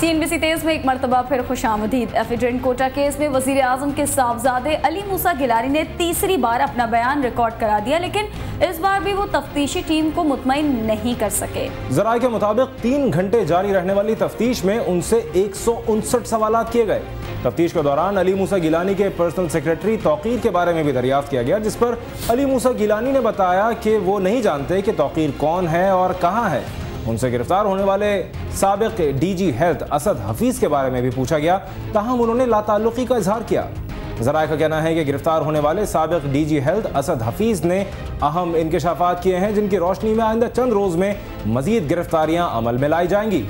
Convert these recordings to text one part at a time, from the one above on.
CNBC तेज में एक मरतबा फिर खुशामदीद। एफिडेंट कोटा केस में वजीर आजम के साहबजादे अली मूसा गिलानी ने तीसरी बार अपना बयान रिकॉर्ड करा दिया, लेकिन इस बार भी वो तफ्तीशी टीम को मुतमईन नहीं कर सके। जराए के मुताबिक 3 घंटे जारी रहने वाली तफ्तीश में उनसे 159 सवालात किए गए। तफ्तीश के दौरान अली मूसा गिलानी के पर्सनल सेक्रेटरी तौकीर के बारे में भी दरियाफ्त किया गया, जिस पर अली मूसा गिलानी ने बताया कि वो नहीं जानते कि तौकीर कौन है और कहाँ है। उनसे गिरफ्तार होने वाले साबिक DG हेल्थ असद हफीज के बारे में भी पूछा गया, ताहम उन्होंने लाताल्लुकी का इजहार किया। ज़राए का कहना है कि गिरफ्तार होने वाले साबिक DG हेल्थ असद हफीज ने अहम इंकशाफात किए हैं, जिनकी रोशनी में आइंदा चंद रोज में मजीद गिरफ्तारियां अमल में लाई जाएंगी।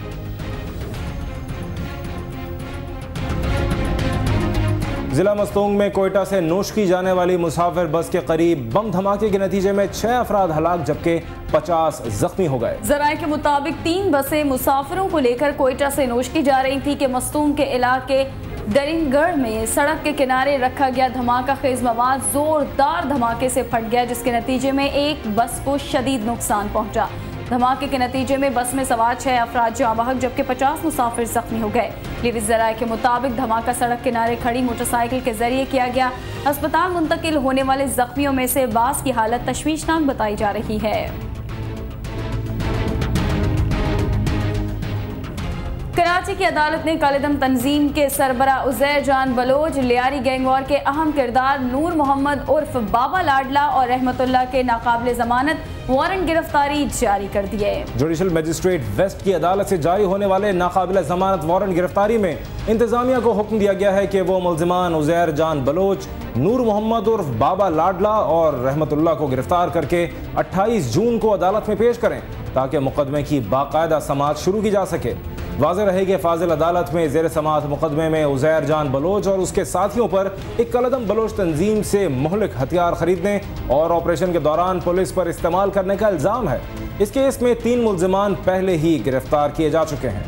जिला मस्तूंग में कोयटा से नोश की जाने वाली मुसाफिर बस के करीब बम धमाके के नतीजे में 6 अफराद हलाक जबकि 50 जख्मी हो गए। जराए के मुताबिक 3 बसें मुसाफिरों को लेकर कोयटा से नोश की जा रही थी कि मस्तूंग के इलाके दरिंगढ़ में सड़क के किनारे रखा गया धमाका खेज मवाद जोरदार धमाके से फट गया, जिसके नतीजे में एक बस को शदीद नुकसान पहुंचा। धमाके के नतीजे में बस में सवार 6 अफराद जाँ बहक जबकि 50 मुसाफिर जख्मी हो गए। लिविज जराए के मुताबिक धमाका सड़क किनारे खड़ी मोटरसाइकिल के जरिए किया गया। अस्पताल मुंतकिल होने वाले जख्मियों में से बास की हालत तशवीशनाक बताई जा रही है। कराची की अदालत ने कालिदम तंजीम के सरबरा उजैर जान बलोच, लियारी गैंगवार के अहम किरदार नूर मोहम्मद उर्फ बाबा लाडला और रहमतुल्लाह के नाकाबिले जमानत वारंट गिरफ्तारी जारी कर दिए। जुडिशल मजिस्ट्रेट वेस्ट की अदालत से जारी होने वाले नाकाबिले जमानत वारंट गिरफ्तारी में इंतजामिया को हुक्म दिया गया है कि वो मुल्जिमान उजैर जान बलोच, नूर मोहम्मद उर्फ बाबा लाडला और रहमतुल्लाह को गिरफ्तार करके 28 जून को अदालत में पेश करें, ताकि मुकदमे की बाकायदा समाअत शुरू की जा सके। वाज़ेह रहे कि फाजिल अदालत में ज़ेर समाअत मुकदमे में उजैर जान बलोच और उसके साथियों पर एक कालिदम बलोच तंजीम से मुहलिक हथियार खरीदने और ऑपरेशन के दौरान पुलिस पर इस्तेमाल करने का इल्ज़ाम है। इस केस में 3 मुल्जिमान पहले ही गिरफ्तार किए जा चुके हैं।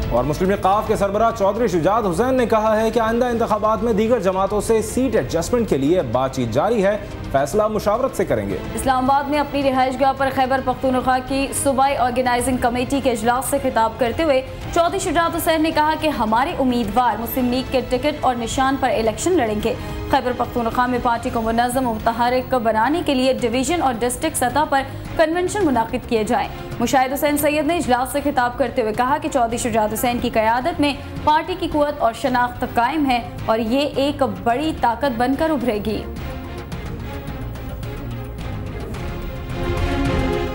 और मुस्लिम लीग काफ के सरबराह चौधरी शुजात हुसैन ने कहा है कि आइंदा इंतखाबात में दीगर जमातों से सीट एडजस्टमेंट के लिए बातचीत जारी है, फैसला मुशावरत से करेंगे। इस्लामाबाद में अपनी रिहाइशगाह पर खैबर पख्तूनख्वा की सूबाई ऑर्गेनाइजिंग कमेटी के इजलास से खिताब करते हुए चौधरी शुजात हुसैन ने कहा कि हमारे उम्मीदवार मुस्लिम लीग के टिकट और निशान पर इलेक्शन लड़ेंगे। खैबर पख्तूनख्वा में पार्टी को मुनज़्ज़म और मुतहर्रिक बनाने के लिए डिवीजन और डिस्ट्रिक्ट सतह पर कन्वेंशन मुनाकिद किए जाएं। मुशाहिद हुसैन सैयद ने इजलास से खिताब करते हुए कहा कि चौधरी शुजात हुसैन की क़यादत में पार्टी की कुव्वत और शनाख्त कायम है और ये एक बड़ी ताकत बनकर उभरेगी।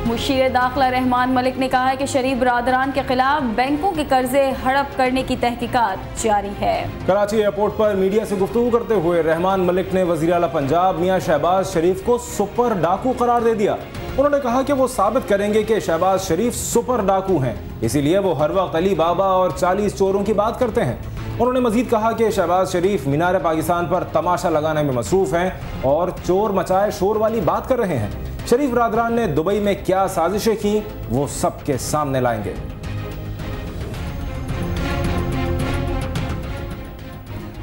मुशीर दाखिला रहमान मलिक ने कहा है कि शरीफ बरादरान के खिलाफ बैंकों के कर्जे हड़प करने की तहकीकात जारी है। कराची एयरपोर्ट पर मीडिया से गुफ्तगू करते हुए रहमान मलिक ने वज़ीर आला पंजाब मियां शहबाज शरीफ को सुपर डाकू करार दे दिया। उन्होंने कहा कि वो साबित करेंगे कि शहबाज शरीफ सुपर डाकू हैं, इसीलिए वो हर वक्त अली बाबा और 40 चोरों की बात करते हैं। उन्होंने मजीद कहा कि शहबाज शरीफ मीनार पाकिस्तान पर तमाशा लगाने में मसरूफ हैं और चोर मचाए शोर वाली बात कर रहे हैं। शरीफ बरादरान ने दुबई में क्या साजिशें की वो सबके सामने लाएंगे।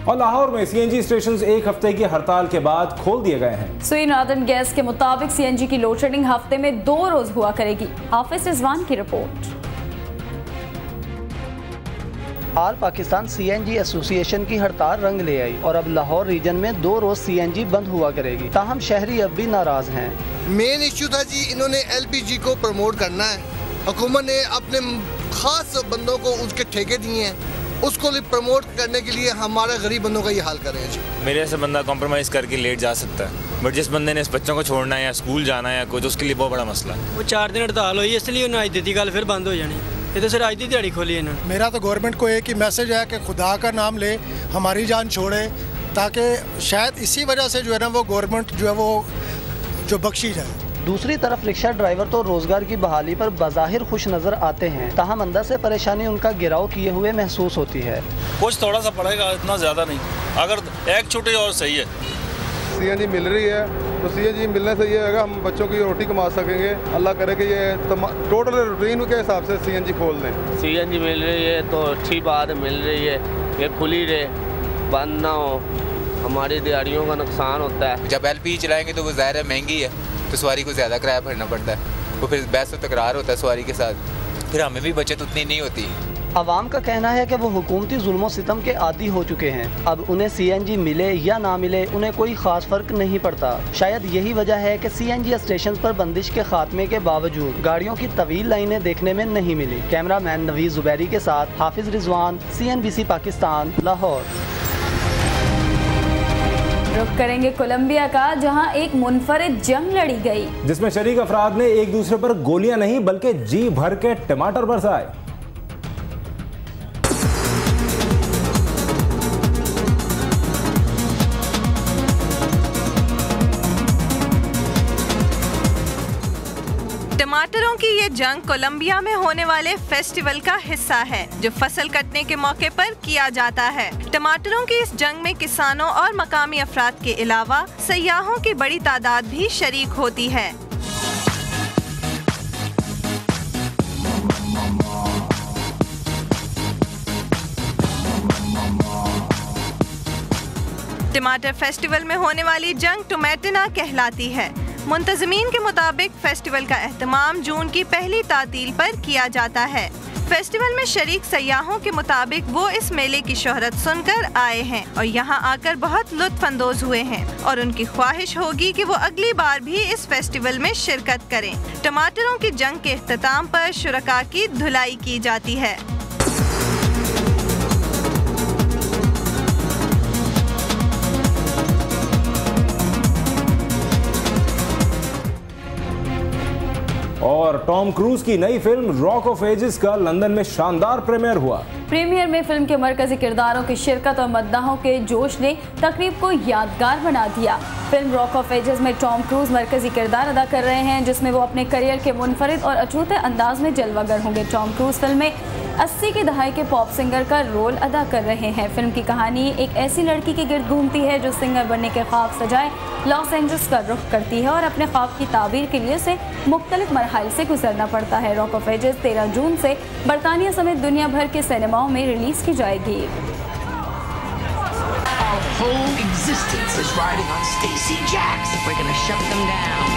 और लाहौर में CNG स्टेशन 1 हफ्ते की हड़ताल के बाद खोल दिए गए हैं। सुई नॉर्दर्न गैस के मुताबिक CNG की लोड शेडिंग हफ्ते में 2 रोज हुआ करेगी। हाफिज रिजवान की report. All Pakistan CNG association की हड़ताल रंग ले आई और अब लाहौर रीजन में 2 रोज CNG बंद हुआ करेगी, ताहम शहरी अब भी नाराज हैं। मेन इश्यू था जी, इन्होंने LPG को प्रमोट करना है। हुकूमत ने अपने खास बंदों को उसके ठेके दिए हैं, उसको प्रमोट करने के लिए हमारे गरीब बंदों का ये हाल कर रहे हैं जी। मेरे ऐसे बंदा कॉम्प्रोमाइज करके लेट जा सकता है, बट जिस बंदे ने इस बच्चों को छोड़ना है या स्कूल जाना है या कुछ, उसके लिए बहुत बड़ा मसला है। वो 4 दिन हड़ताल हुई, इसलिए उन्हें आज दी कल फिर बंद हो जानी। ये तो सिर्फ आज दी दिहाड़ी खोली है इन्होंने। मेरा तो गवर्नमेंट को एक ही मैसेज है कि खुदा का नाम ले, हमारी जान छोड़े, ताकि शायद इसी वजह से जो है ना वो गवर्नमेंट जो है वो जो बख्शी जाए। दूसरी तरफ रिक्शा ड्राइवर तो रोजगार की बहाली पर बज़ाहिर खुश नजर आते हैं, ताहम अंदर से परेशानी उनका गिराव किए हुए महसूस होती है। कुछ थोड़ा सा पड़ेगा, इतना ज़्यादा नहीं, अगर एक छुट्टी और सही है। CNG मिल रही है तो CNG मिलने से ये होगा हम बच्चों की रोटी कमा सकेंगे। अल्लाह करे कि ये टोटल रूटीन के हिसाब से CNG खोल दें। CNG मिल रही है तो अच्छी बात मिल रही है, ये खुली रहे, बंद ना हो, हमारी दिहाड़ियों का नुकसान होता है। जब LPG चलाएंगे तो वो ज़ाहिर है महंगी है, तो सवारी को ज़्यादा किराया भरना पड़ता है। वो फिर बहस और तकरार होता है सवारी के साथ, फिर हमें भी बचत उतनी नहीं होती। अवाम का कहना है कि वो हुकूमती जुल्म सितम के आदी हो चुके हैं। अब उन्हें CNG मिले या ना मिले उन्हें कोई खास फर्क नहीं पड़ता। शायद यही वजह है कि CNG स्टेशन पर बंदिश के खात्मे के बावजूद गाड़ियों की तवील लाइनें देखने में नहीं मिली। कैमरामैन नवीज जुबैरी के साथ हाफिज रिजवान, CNBC पाकिस्तान, लाहौर। रुख करेंगे कोलंबिया का, जहां एक मुनफरिद जंग लड़ी गई, जिसमें शरीक अफराद ने एक दूसरे पर गोलियां नहीं बल्कि जी भर के टमाटर बरसाए। टमाटरों की ये जंग कोलंबिया में होने वाले फेस्टिवल का हिस्सा है, जो फसल कटने के मौके पर किया जाता है। टमाटरों की इस जंग में किसानों और मकामी अफराद के अलावा सयाहों की बड़ी तादाद भी शरीक होती है। टमाटर फेस्टिवल में होने वाली जंग टोमेटिना कहलाती है। मुंतज़मीन के मुताबिक फेस्टिवल का एहतमाम जून की पहली तातील पर किया जाता है। फेस्टिवल में शरीक सयाहों के मुताबिक वो इस मेले की शोहरत सुनकर आए हैं और यहाँ आकर बहुत लुत्फ अंदोज हुए हैं और उनकी ख्वाहिश होगी कि वो अगली बार भी इस फेस्टिवल में शिरकत करें। टमाटरों की जंग के इख्तिताम पर शुरका की धुलाई की जाती है। और टॉम क्रूज की नई फिल्म रॉक ऑफ एजेस का लंदन में शानदार प्रीमियर हुआ। प्रीमियर में फिल्म के मरकजी किरदारों की शिरकत और मद्दाहों के जोश ने तकरीब को यादगार बना दिया। फिल्म रॉक ऑफ एजेस में टॉम क्रूज मरकजी किरदार अदा कर रहे हैं, जिसमें वो अपने करियर के मुनफरिद और अछूते अंदाज में जलवागर होंगे। टॉम क्रूज फिल्म में 80 की दहाई के पॉप सिंगर का रोल अदा कर रहे हैं। फिल्म की कहानी एक ऐसी लड़की के गिर्द घूमती है जो सिंगर बनने के ख्वाब सजाए लॉस एंजल्स का रुख करती है और अपने ख्वाब की ताबीर के लिए उसे मुख्तलिफ मरहल से गुजरना पड़ता है। रॉक ऑफ एजेस 13 जून से बरतानिया समेत दुनिया भर के सिनेमाओं में रिलीज की जाएगी। Whole existence is riding on Stacey Jacks. We're gonna shut them down.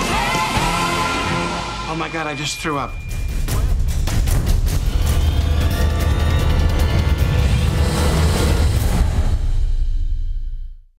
Oh my God, I just threw up.